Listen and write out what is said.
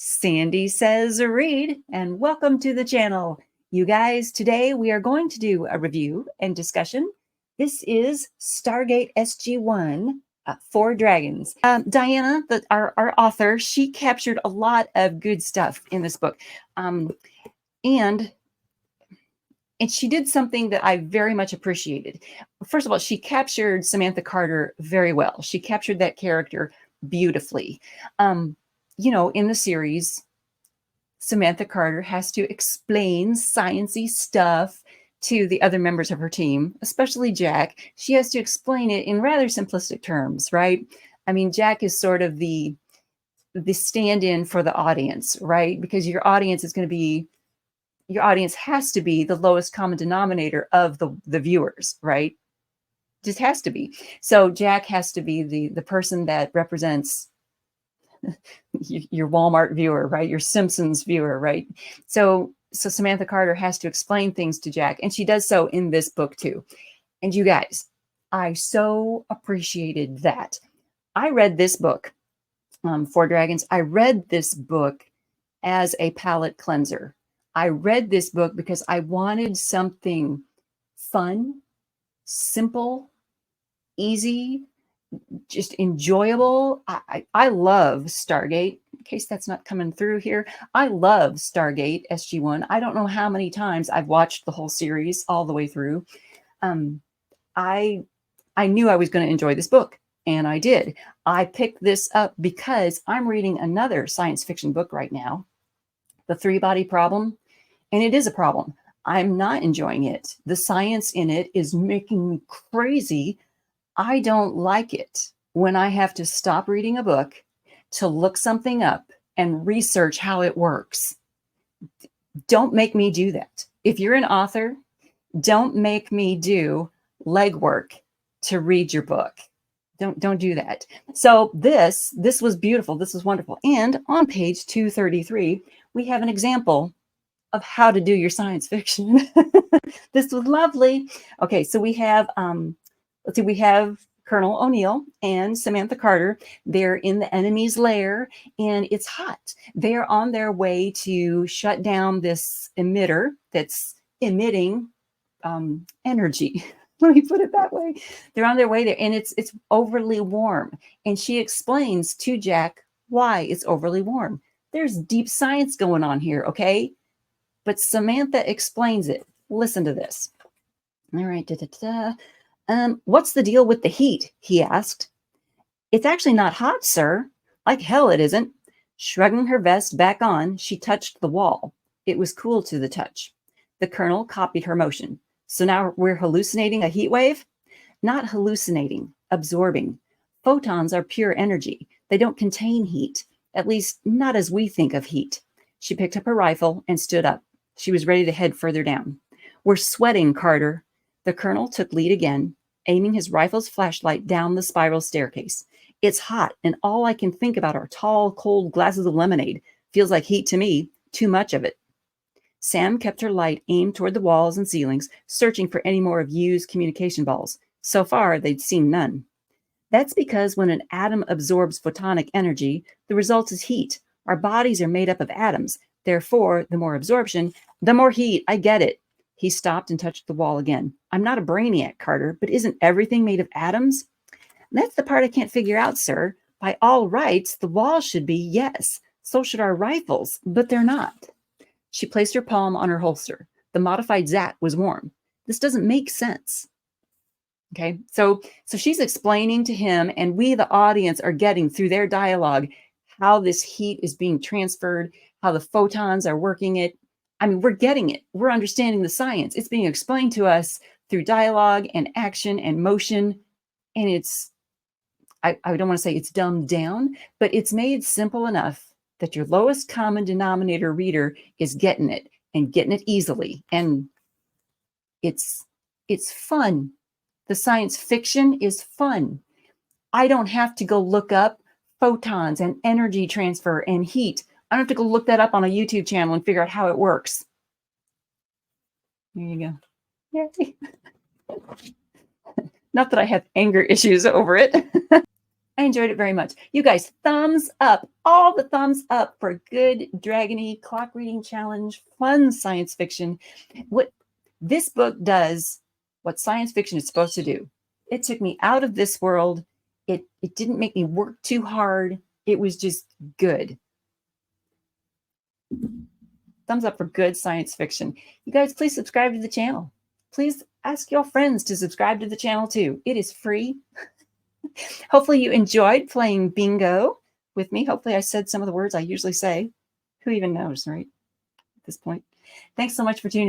Sandy says read, and welcome to the channel. You guys, today we are going to do a review and discussion. This is Stargate SG1, 4 Dragons. Diana, our author, she captured a lot of good stuff in this book. And she did something that I very much appreciated. First of all, she captured Samantha Carter very well. She captured that character beautifully. You know, in the series, Samantha Carter has to explain sciencey stuff to the other members of her team, especially Jack. She has to explain it in rather simplistic terms, right? I mean, Jack is sort of the stand-in for the audience, right? Because your audience has to be the lowest common denominator of the viewers, right? Just has to be. So Jack has to be the person that represents your Walmart viewer, right? Your Simpsons viewer, right? So Samantha Carter has to explain things to Jack, and she does so in this book too. And you guys, I so appreciated that. I read this book, 4 Dragons. I read this book as a palate cleanser. I read this book because I wanted something fun, simple, easy, just enjoyable. I love Stargate. In case that's not coming through here, I love Stargate SG1. I don't know how many times I've watched the whole series all the way through. I knew I was going to enjoy this book, and I did. I picked this up because I'm reading another science fiction book right now, The 3-Body Problem, and it is a problem. I'm not enjoying it. The science in it is making me crazy. I don't like it when I have to stop reading a book to look something up and research how it works. Don't make me do that. If you're an author, don't make me do legwork to read your book. Don't do that. So this was beautiful. This was wonderful. And on page 233, we have an example of how to do your science fiction. This was lovely. Okay, so we have let's see, we have Colonel O'Neill and Samantha Carter. They're in the enemy's lair, and it's hot. They're on their way to shut down this emitter that's emitting energy. Let me put it that way. They're on their way there, and it's overly warm. And she explains to Jack why it's overly warm. There's deep science going on here, okay? But Samantha explains it. Listen to this. All right. What's the deal with the heat? He asked. It's actually not hot, sir. Like hell it isn't. Shrugging her vest back on, she touched the wall. It was cool to the touch. The colonel copied her motion. So now we're hallucinating a heat wave? Not hallucinating, absorbing. Photons are pure energy. They don't contain heat, at least not as we think of heat. She picked up her rifle and stood up. She was ready to head further down. We're sweating, Carter. The colonel took lead again, aiming his rifle's flashlight down the spiral staircase. It's hot, and all I can think about are tall, cold glasses of lemonade. Feels like heat to me, too much of it. Sam kept her light aimed toward the walls and ceilings, searching for any more of Yu's communication balls. So far, they'd seen none. That's because when an atom absorbs photonic energy, the result is heat. Our bodies are made up of atoms. Therefore, the more absorption, the more heat. I get it. He stopped and touched the wall again. I'm not a brainiac, Carter, but isn't everything made of atoms? That's the part I can't figure out, sir. By all rights, the wall should be, yes. So should our rifles, but they're not. She placed her palm on her holster. The modified Zat was warm. This doesn't make sense. Okay, so she's explaining to him, and we, the audience, are getting through their dialogue how this heat is being transferred, how the photons are working it. I mean, we're getting it. We're understanding the science. It's being explained to us through dialogue and action and motion. And it's, I don't want to say it's dumbed down, but it's made simple enough that your lowest common denominator reader is getting it and getting it easily. And it's fun. The science fiction is fun. I don't have to go look up photons and energy transfer and heat. I don't have to go look that up on a YouTube channel and figure out how it works. There you go. Yay. Not that I have anger issues over it. I enjoyed it very much. You guys, thumbs up, all the thumbs up for good dragony clock reading challenge, fun science fiction. What this book does, what science fiction is supposed to do. It took me out of this world. It didn't make me work too hard. It was just good. Thumbs up for good science fiction. You guys, please subscribe to the channel. Please ask your friends to subscribe to the channel too. It is free. Hopefully you enjoyed playing bingo with me. Hopefully I said some of the words I usually say. Who even knows, right? At this point. Thanks so much for tuning in.